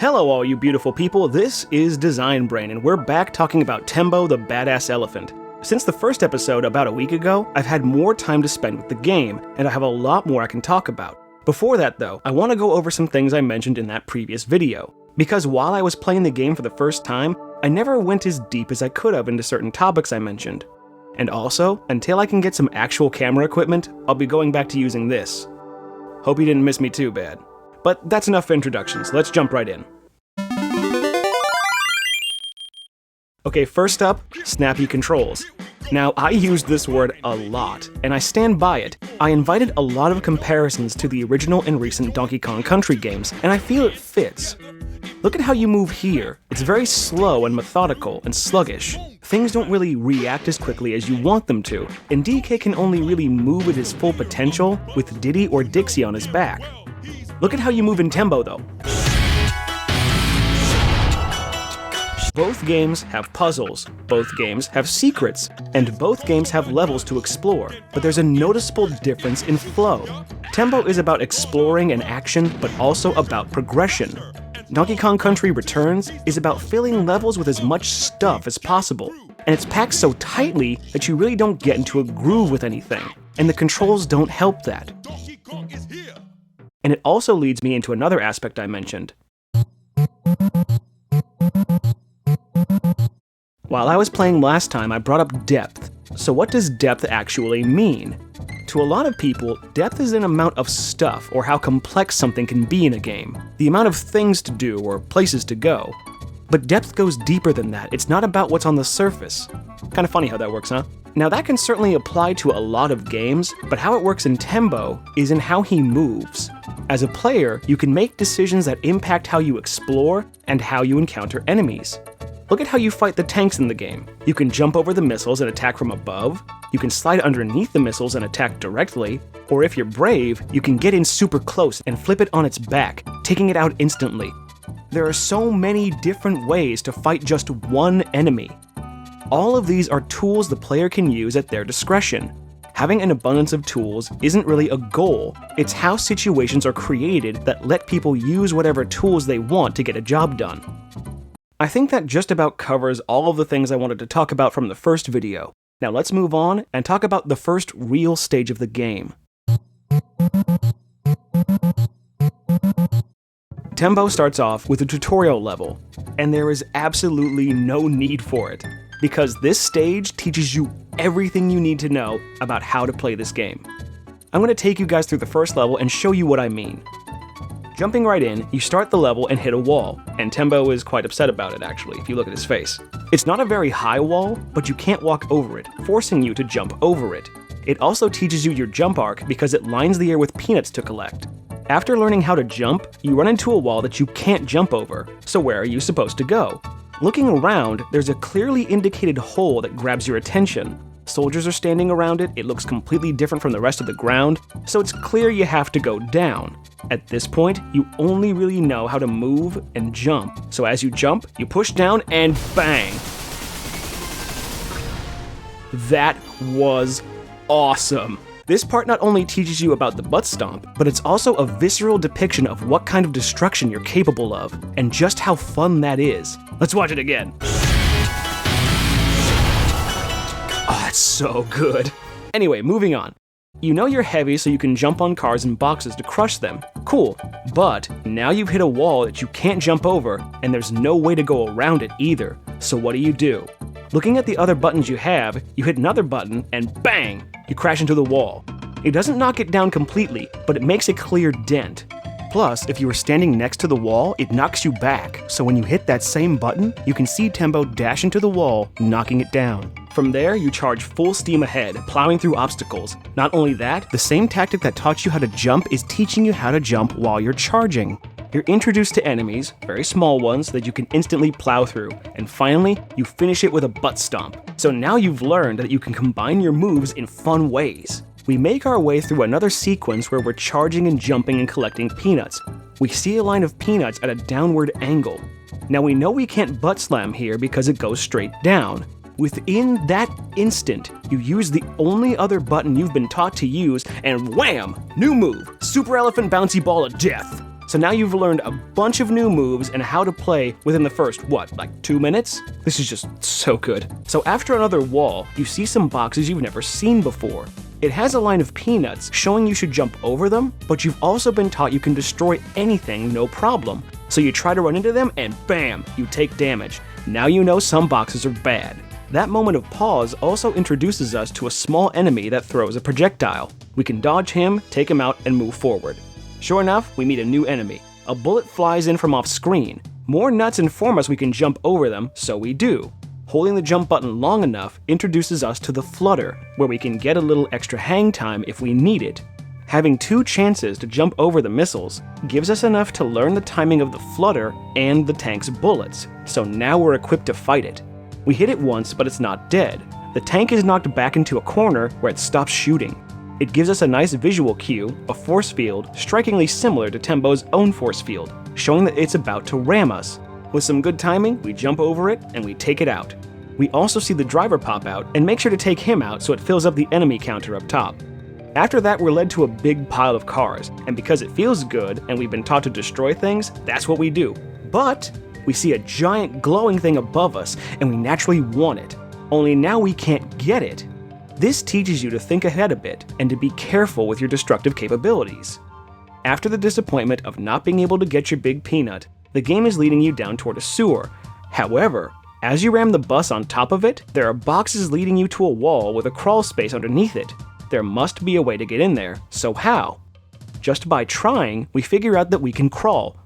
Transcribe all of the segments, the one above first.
Hello all you beautiful people, this is Design Brain, and we're back talking about Tembo the Badass Elephant. Since the first episode about a week ago, I've had more time to spend with the game, and I have a lot more I can talk about. Before that though, I want to go over some things I mentioned in that previous video. Because while I was playing the game for the first time, I never went as deep as I could have into certain topics I mentioned. And also, until I can get some actual camera equipment, I'll be going back to using this. Hope you didn't miss me too bad. But that's enough introductions, let's jump right in. Okay, first up, snappy controls. Now, I used this word a lot, and I stand by it. I invited a lot of comparisons to the original and recent Donkey Kong Country games, and I feel it fits. Look at how you move here. It's very slow and methodical and sluggish. Things don't really react as quickly as you want them to, and DK can only really move at his full potential with Diddy or Dixie on his back. Look at how you move in Tembo though. Both games have puzzles, both games have secrets, and both games have levels to explore, but there's a noticeable difference in flow. Tembo is about exploring and action, but also about progression. Donkey Kong Country Returns is about filling levels with as much stuff as possible, and it's packed so tightly that you really don't get into a groove with anything, and the controls don't help that. And it also leads me into another aspect I mentioned. While I was playing last time, I brought up depth. So what does depth actually mean? To a lot of people, depth is an amount of stuff or how complex something can be in a game. The amount of things to do or places to go. But depth goes deeper than that. It's not about what's on the surface. Kind of funny how that works, huh? Now that can certainly apply to a lot of games, but how it works in Tembo is in how he moves. As a player, you can make decisions that impact how you explore and how you encounter enemies. Look at how you fight the tanks in the game. You can jump over the missiles and attack from above, you can slide underneath the missiles and attack directly, or if you're brave, you can get in super close and flip it on its back, taking it out instantly. There are so many different ways to fight just one enemy. All of these are tools the player can use at their discretion. Having an abundance of tools isn't really a goal, it's how situations are created that let people use whatever tools they want to get a job done. I think that just about covers all of the things I wanted to talk about from the first video. Now let's move on and talk about the first real stage of the game. Tembo starts off with a tutorial level, and there is absolutely no need for it, because this stage teaches you everything you need to know about how to play this game. I'm going to take you guys through the first level and show you what I mean. Jumping right in, you start the level and hit a wall, and Tembo is quite upset about it actually, if you look at his face. It's not a very high wall, but you can't walk over it, forcing you to jump over it. It also teaches you your jump arc because it lines the air with peanuts to collect. After learning how to jump, you run into a wall that you can't jump over, so where are you supposed to go? Looking around, there's a clearly indicated hole that grabs your attention. Soldiers are standing around it, it looks completely different from the rest of the ground, so it's clear you have to go down. At this point, you only really know how to move and jump, so as you jump, you push down and bang! That was awesome! This part not only teaches you about the butt stomp, but it's also a visceral depiction of what kind of destruction you're capable of, and just how fun that is. Let's watch it again. Oh, that's so good. Anyway, moving on. You know you're heavy so you can jump on cars and boxes to crush them. Cool, but now you've hit a wall that you can't jump over, and there's no way to go around it either. So what do? Looking at the other buttons you have, you hit another button, and bang! You crash into the wall. It doesn't knock it down completely, but it makes a clear dent. Plus, if you were standing next to the wall, it knocks you back, so when you hit that same button, you can see Tembo dash into the wall, knocking it down. From there, you charge full steam ahead, plowing through obstacles. Not only that, the same tactic that taught you how to jump is teaching you how to jump while you're charging. You're introduced to enemies, very small ones, that you can instantly plow through, and finally, you finish it with a butt stomp. So now you've learned that you can combine your moves in fun ways. We make our way through another sequence where we're charging and jumping and collecting peanuts. We see a line of peanuts at a downward angle. Now we know we can't butt slam here because it goes straight down. Within that instant, you use the only other button you've been taught to use, and wham! New move, Super Elephant Bouncy Ball of Death. So now you've learned a bunch of new moves and how to play within the first, 2 minutes? This is just so good. So after another wall, you see some boxes you've never seen before. It has a line of peanuts showing you should jump over them, but you've also been taught you can destroy anything no problem. So you try to run into them and bam, you take damage. Now you know some boxes are bad. That moment of pause also introduces us to a small enemy that throws a projectile. We can dodge him, take him out, and move forward. Sure enough, we meet a new enemy. A bullet flies in from off screen. More nuts inform us we can jump over them, so we do. Holding the jump button long enough introduces us to the flutter, where we can get a little extra hang time if we need it. Having 2 chances to jump over the missiles gives us enough to learn the timing of the flutter and the tank's bullets, so now we're equipped to fight it. We hit it once, but it's not dead. The tank is knocked back into a corner where it stops shooting. It gives us a nice visual cue, a force field, strikingly similar to Tembo's own force field, showing that it's about to ram us. With some good timing, we jump over it and we take it out. We also see the driver pop out and make sure to take him out so it fills up the enemy counter up top. After that, we're led to a big pile of cars, and because it feels good and we've been taught to destroy things, that's what we do. But we see a giant glowing thing above us, and we naturally want it. Only now we can't get it. This teaches you to think ahead a bit, and to be careful with your destructive capabilities. After the disappointment of not being able to get your big peanut, the game is leading you down toward a sewer. However, as you ram the bus on top of it, there are boxes leading you to a wall with a crawl space underneath it. There must be a way to get in there, so how? Just by trying, we figure out that we can crawl.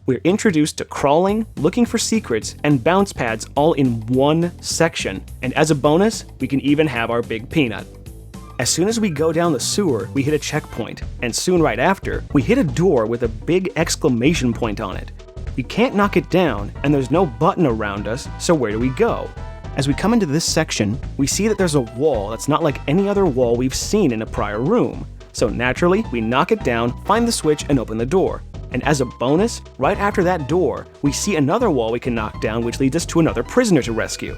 We're introduced to crawling, looking for secrets, and bounce pads all in one section, and as a bonus, we can even have our big peanut. As soon as we go down the sewer, we hit a checkpoint, and soon right after, we hit a door with a big exclamation point on it. We can't knock it down, and there's no button around us, so where do we go? As we come into this section, we see that there's a wall that's not like any other wall we've seen in a prior room. So naturally, we knock it down, find the switch, and open the door. And as a bonus, right after that door, we see another wall we can knock down which leads us to another prisoner to rescue.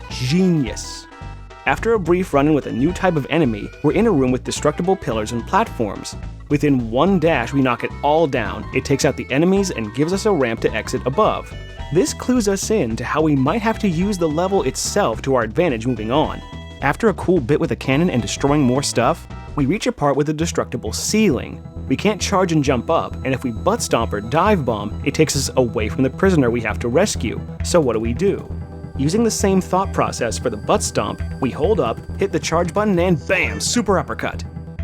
Genius! After a brief run-in with a new type of enemy, we're in a room with destructible pillars and platforms. Within one dash, we knock it all down, it takes out the enemies and gives us a ramp to exit above. This clues us in to how we might have to use the level itself to our advantage moving on. After a cool bit with a cannon and destroying more stuff, we reach a part with a destructible ceiling. We can't charge and jump up, and if we butt stomp or dive bomb, it takes us away from the prisoner we have to rescue. So what do? Using the same thought process for the butt stomp, we hold up, hit the charge button, and bam, super uppercut.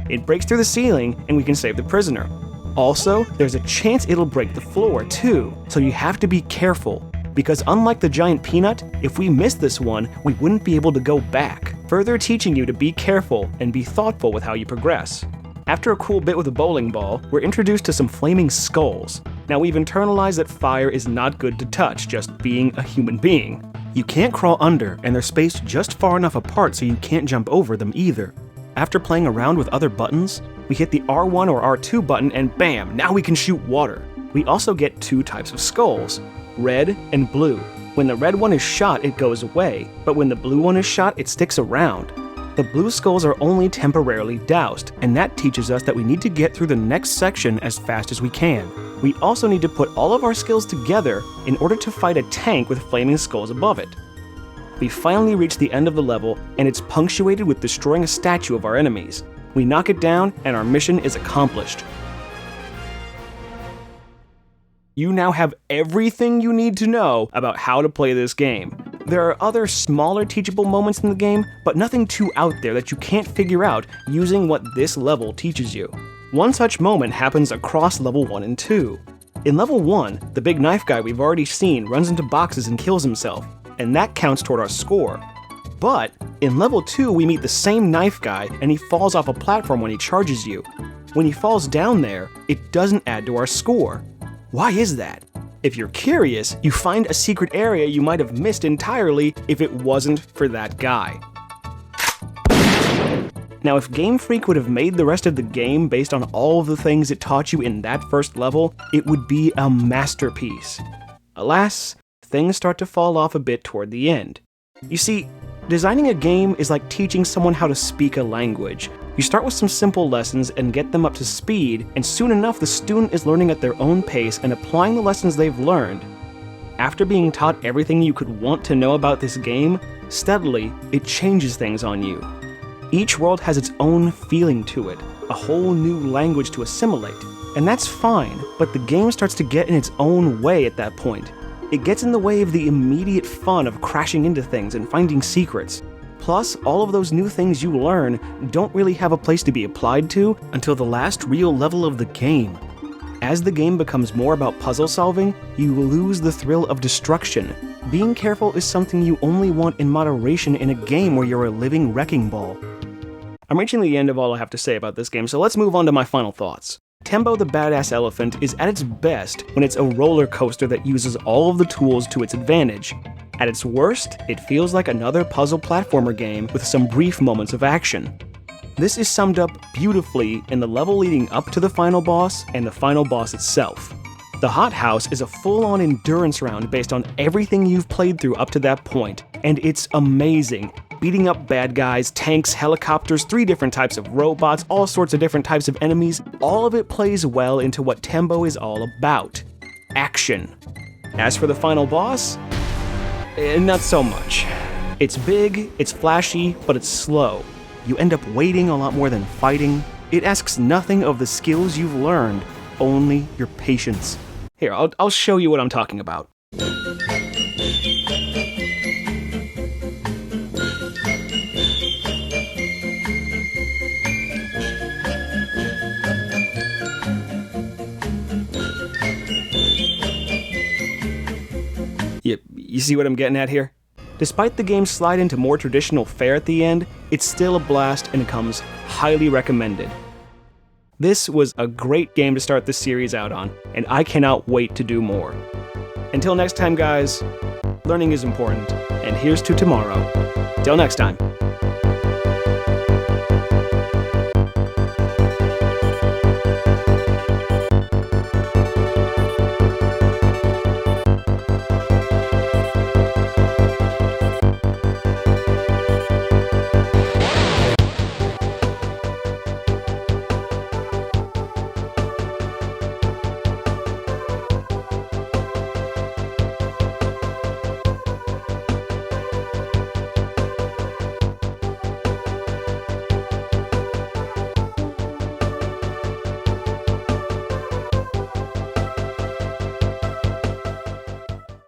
It breaks through the ceiling, and we can save the prisoner. Also, there's a chance it'll break the floor too, so you have to be careful. Because unlike the giant peanut, if we miss this one, we wouldn't be able to go back, further teaching you to be careful and be thoughtful with how you progress. After a cool bit with a bowling ball, we're introduced to some flaming skulls. Now we've internalized that fire is not good to touch, just being a human being. You can't crawl under, and they're spaced just far enough apart so you can't jump over them either. After playing around with other buttons, we hit the R1 or R2 button and bam, now we can shoot water. We also get 2 types of skulls, red and blue. When the red one is shot, it goes away, but when the blue one is shot, it sticks around. The blue skulls are only temporarily doused, and that teaches us that we need to get through the next section as fast as we can. We also need to put all of our skills together in order to fight a tank with flaming skulls above it. We finally reach the end of the level, and it's punctuated with destroying a statue of our enemies. We knock it down, and our mission is accomplished. You now have everything you need to know about how to play this game. There are other smaller teachable moments in the game, but nothing too out there that you can't figure out using what this level teaches you. One such moment happens across level 1 and 2. In level 1, the big knife guy we've already seen runs into boxes and kills himself, and that counts toward our score. But in level 2, we meet the same knife guy and he falls off a platform when he charges you. When he falls down there, it doesn't add to our score. Why is that? If you're curious, you find a secret area you might have missed entirely if it wasn't for that guy. Now, if Game Freak would have made the rest of the game based on all of the things it taught you in that first level, it would be a masterpiece. Alas, things start to fall off a bit toward the end. You see, designing a game is like teaching someone how to speak a language. You start with some simple lessons and get them up to speed, and soon enough the student is learning at their own pace and applying the lessons they've learned. After being taught everything you could want to know about this game, steadily, it changes things on you. Each world has its own feeling to it, a whole new language to assimilate, and that's fine, but the game starts to get in its own way at that point. It gets in the way of the immediate fun of crashing into things and finding secrets. Plus, all of those new things you learn don't really have a place to be applied to until the last real level of the game. As the game becomes more about puzzle solving, you lose the thrill of destruction. Being careful is something you only want in moderation in a game where you're a living wrecking ball. I'm reaching the end of all I have to say about this game, so let's move on to my final thoughts. Tembo the Badass Elephant is at its best when it's a roller coaster that uses all of the tools to its advantage. At its worst, it feels like another puzzle platformer game with some brief moments of action. This is summed up beautifully in the level leading up to the final boss and the final boss itself. The Hot House is a full-on endurance round based on everything you've played through up to that point, and it's amazing. Beating up bad guys, tanks, helicopters, 3 different types of robots, all sorts of different types of enemies, all of it plays well into what Tembo is all about. Action. As for the final boss, not so much. It's big, it's flashy, but it's slow. You end up waiting a lot more than fighting. It asks nothing of the skills you've learned, only your patience. Here, I'll show you what I'm talking about. You see what I'm getting at here? Despite the game's slide into more traditional fare at the end, it's still a blast and it comes highly recommended. This was a great game to start this series out on, and I cannot wait to do more. Until next time, guys, learning is important, and here's to tomorrow. Till next time.